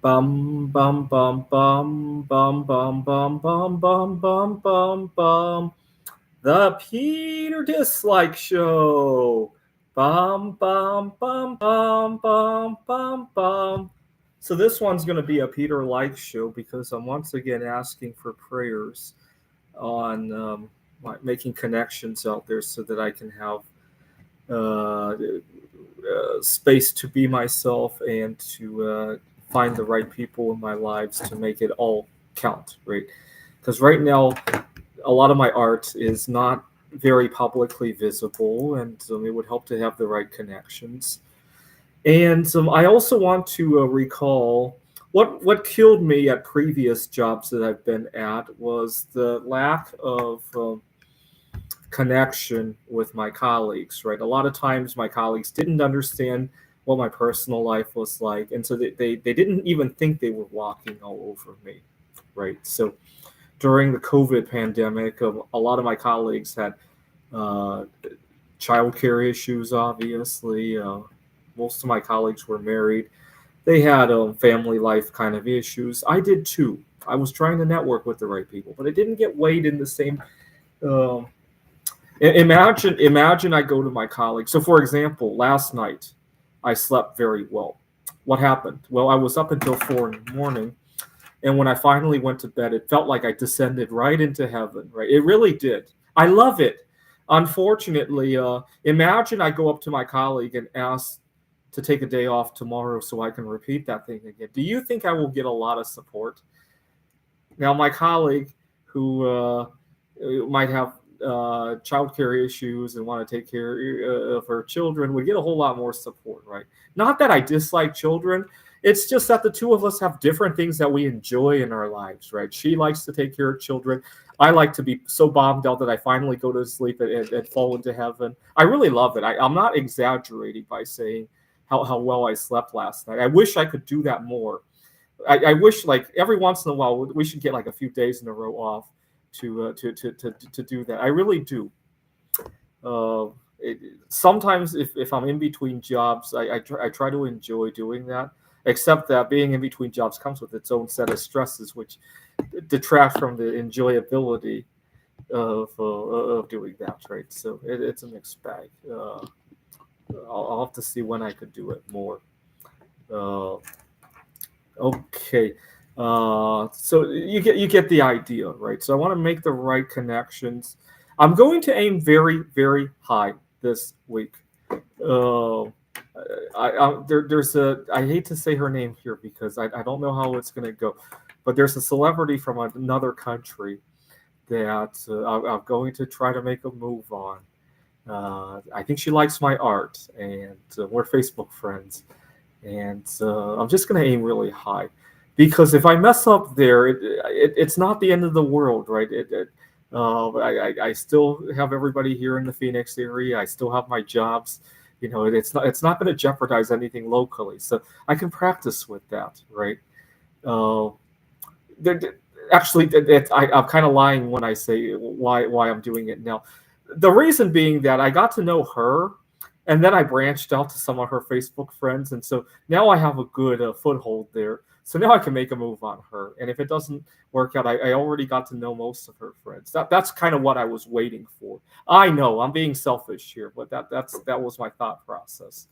Bum bum bum bum bum bum bum bum bum bum bum bum. The Peter Dislike Show. Bum bum bum bum bum bum bum. So this one's going to be a Peter like show because I'm once again asking for prayers on making connections out there so that I can have space to be myself and to find the right people in my lives to make it all count, right? Because right now, a lot of my art is not very publicly visible, and it would help to have the right connections. And I also want to recall what killed me at previous jobs that I've been at was the lack of connection with my colleagues, right? A lot of times my colleagues didn't understand what my personal life was like. And so they didn't even think they were walking all over me, right? So during the COVID pandemic, a lot of my colleagues had uh, childcare issues, obviously. Most of my colleagues were married. They had family life kind of issues. I did too. I was trying to network with the right people, but I didn't get weighed in the same um, imagine I go to my colleague. So, for example, last night I slept very well. What happened? Well, I was up until 4 in the morning, and when I finally went to bed, it felt like I descended right into heaven. Right? It really did. I love it. Unfortunately, imagine I go up to my colleague and ask to take a day off tomorrow so I can repeat that thing again. Do you think I will get a lot of support? Now, my colleague who might have childcare issues and want to take care of her children would get a whole lot more support, right? Not that I dislike children. It's just that the two of us have different things that we enjoy in our lives, right? She likes to take care of children. I like to be so bombed out that I finally go to sleep and fall into heaven. I really love it. I'm not exaggerating by saying how well I slept last night. I wish I could do that more. I wish like every once in a while we should get like a few days in a row off to do that. I really do. Uh, it, Sometimes if I'm in between jobs, I try to enjoy doing that. Except that being in between jobs comes with its own set of stresses, which detract from the enjoyability of doing that. Right. So it's a mixed bag. I'll have to see when I could do it more. Uh, Okay. So you get the idea, right? So I want to make the right connections. I'm going to aim very very high this week. Uh, there's a I hate to say her name here because I don't know how it's going to go, but there's a celebrity from another country that I'm going to try to make a move on. I think she likes my art, and we're Facebook friends, and I'm just going to aim really high because if I mess up there, it's not the end of the world, right? I still have everybody here in the Phoenix area. I still have my jobs. It's not going to jeopardize anything locally, so I can practice with that, right? Uh, there, there- Actually, I'm kind of lying when I say why I'm doing it now. The reason being that I got to know her, and then I branched out to some of her Facebook friends, and so now I have a good foothold there. So now I can make a move on her, and if it doesn't work out, I already got to know most of her friends. That's kind of what I was waiting for. I know I'm being selfish here, but that was my thought process.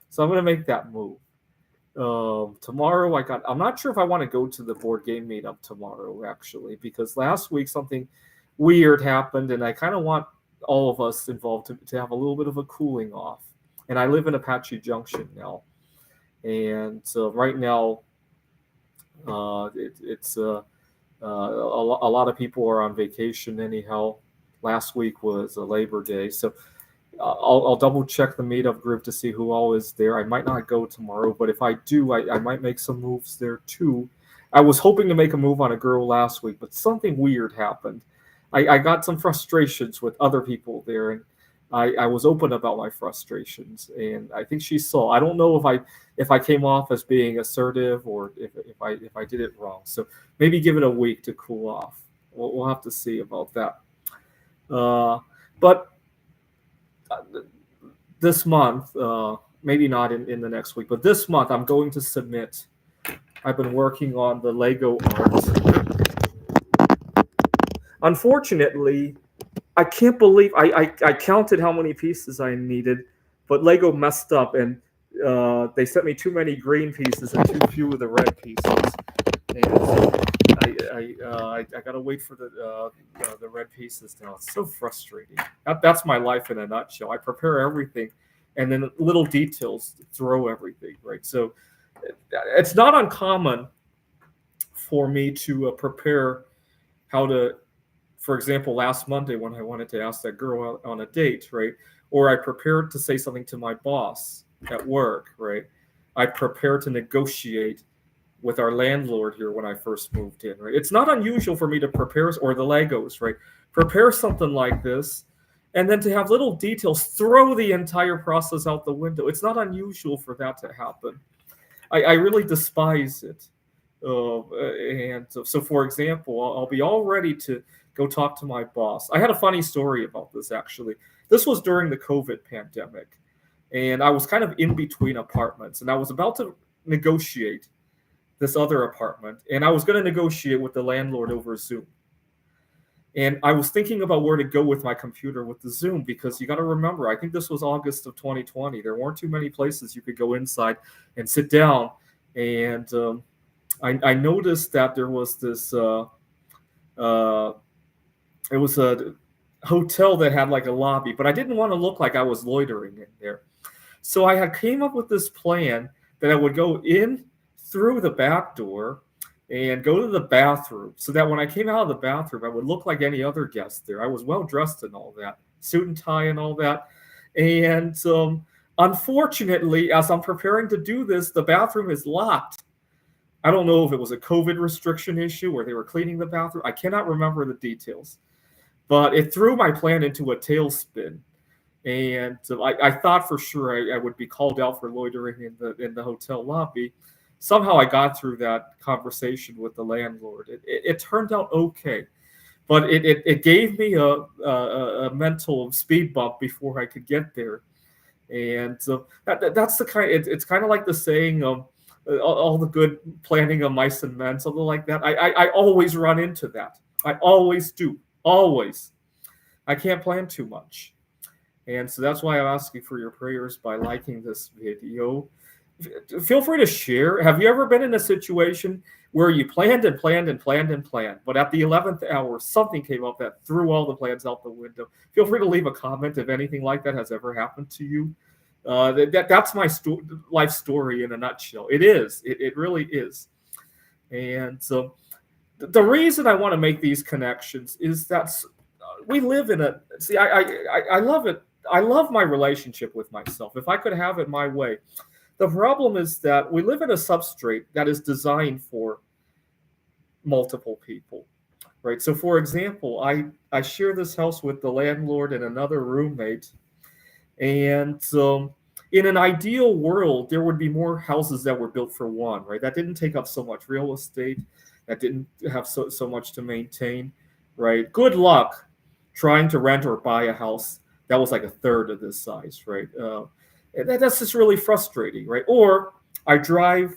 So I'm gonna make that move. Tomorrow I'm not sure if I want to go to the board game meetup tomorrow actually because last week something weird happened and I kind of want all of us involved to have a little bit of a cooling off. And I live in Apache Junction now, and so right now it's a lot of people are on vacation anyhow. Last week was a Labor Day, so I'll double check the meetup group to see who all is there. I might not go tomorrow, but if I do, I might make some moves there too. I was hoping to make a move on a girl last week, but something weird happened. I got some frustrations with other people there, and I was open about my frustrations, and I think she saw. I don't know if I came off as being assertive or if I did it wrong. So maybe give it a week to cool off. We'll have to see about that. Uh, but this month, maybe not in the next week, but this month I'm going to submit I've been working on the Lego art. Unfortunately, I can't believe I counted how many pieces I needed, but Lego messed up and they sent me too many green pieces and too few of the red pieces. And so I gotta wait for the red pieces now. It's so frustrating. That's my life in a nutshell. I prepare everything, and then little details throw everything, right? So it's not uncommon for me to prepare how to, for example, last Monday when I wanted to ask that girl out on a date, right? Or I prepared to say something to my boss at work, right? I prepared to negotiate with our landlord here when I first moved in, right? It's not unusual for me to prepare, or the Legos, right? Prepare something like this, and then to have little details throw the entire process out the window. It's not unusual for that to happen. I really despise it. And so, for example, I'll be all ready to go talk to my boss. I had a funny story about this actually. This was during the COVID pandemic, and I was kind of in between apartments, and I was about to negotiate this other apartment, and I was going to negotiate with the landlord over Zoom. And I was thinking about where to go with my computer with the Zoom, because you got to remember, I think this was August of 2020. There weren't too many places you could go inside and sit down. And I noticed that there was this, it was a hotel that had like a lobby, but I didn't want to look like I was loitering in there. So I had came up with this plan that I would go in through the back door and go to the bathroom, so that when I came out of the bathroom, I would look like any other guest there. I was well dressed and all that, suit and tie and all that. And unfortunately, as I'm preparing to do this, the bathroom is locked. I don't know if it was a COVID restriction issue or they were cleaning the bathroom. I cannot remember the details, but it threw my plan into a tailspin. And I thought for sure I would be called out for loitering in the hotel lobby. Somehow I got through that conversation with the landlord. It turned out okay, but it gave me a mental speed bump before I could get there. And so that's the kind. It's kind of like the saying of all the good planning of mice and men, something like that. I always run into that. I always do. Always. I can't plan too much. And so that's why I'm asking for your prayers by liking this video. Feel free to share. Have you ever been in a situation where you planned and planned and planned and planned, but at the 11th hour, something came up that threw all the plans out the window? Feel free to leave a comment if anything like that has ever happened to you. That's my life story in a nutshell. It is. It really is. And so the reason I want to make these connections is that we live in a, see, I love it. I love my relationship with myself. If I could have it my way. The problem is that we live in a substrate that is designed for multiple people, right? So, for example, I share this house with the landlord and another roommate, and in an ideal world, there would be more houses that were built for one, right? That didn't take up so much real estate, that didn't have so much to maintain, right? Good luck trying to rent or buy a house that was like a third of this size, right? That's just really frustrating, right? Or I drive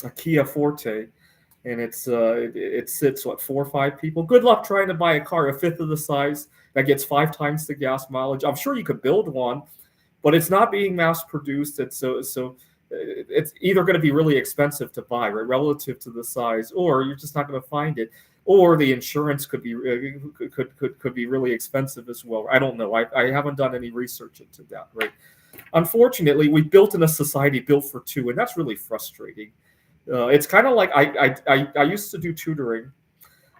a Kia Forte, and it sits 4 or 5 people. Good luck trying to buy a car a fifth of the size that gets 5 times the gas mileage. I'm sure you could build one, but it's not being mass produced, and so it's either going to be really expensive to buy, right, relative to the size, or you're just not going to find it, or the insurance could be really expensive as well. I don't know. I haven't done any research into that, right? Unfortunately, we built in a society built for two, and that's really frustrating. It's kind of like I used to do tutoring.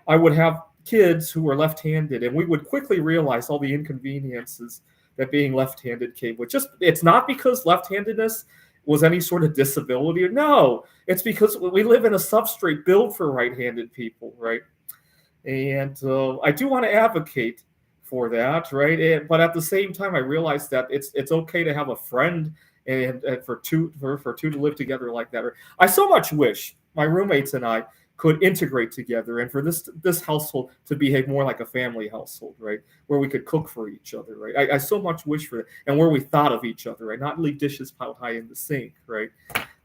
I would have kids who were left-handed, and we would quickly realize all the inconveniences that being left-handed came with. Just, it's not because left-handedness was any sort of disability. No, it's because we live in a substrate built for right-handed people, right? And I do want to advocate for that, right? But at the same time, I realize that it's okay to have a friend and for two to live together like that. I so much wish my roommates and I could integrate together, and for this household to behave more like a family household, right? Where we could cook for each other, right? I so much wish for it, and where we thought of each other, right? Not leave dishes piled high in the sink, right?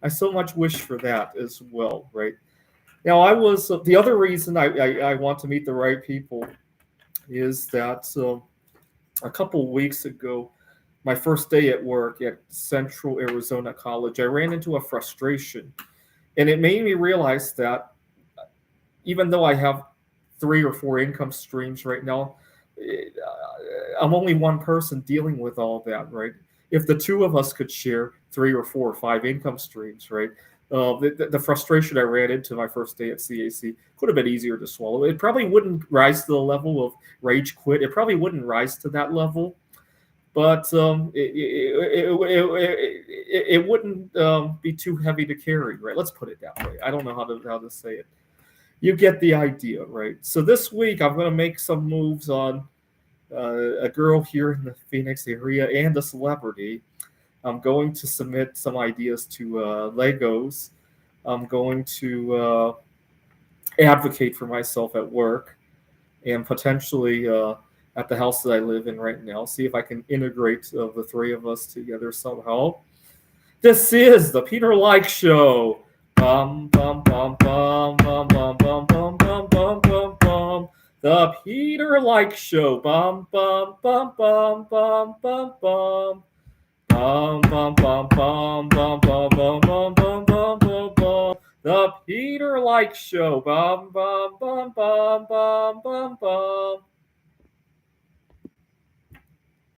I so much wish for that as well, right? Now, I was the other reason I want to meet the right people is that a couple weeks ago, my first day at work at Central Arizona College, I ran into a frustration, and it made me realize that even though I have 3 or 4 income streams right now, I'm only one person dealing with all that, right? If the two of us could share 3 or 4 or 5 income streams, right? The frustration I ran into my first day at CAC could have been easier to swallow. It probably wouldn't rise to the level of rage quit. It probably wouldn't rise to that level, but it wouldn't be too heavy to carry, right? Let's put it that way. I don't know how to say it. You get the idea, right? So this week I'm going to make some moves on a girl here in the Phoenix area and a celebrity. I'm going to submit some ideas to Legos. I'm going to advocate for myself at work and potentially at the house that I live in right now. See if I can integrate the three of us together somehow. This is the Peter Like Show. Bum bum bum bum bum bum bum bum bum bum bum bum. The Peter Like Show. Bum bum bum bum bum bum bum. Bum bum bum bum bum bum bum bum bum bum bum bum. The Peter Like Show. Bum bum bum bum bum bum bum.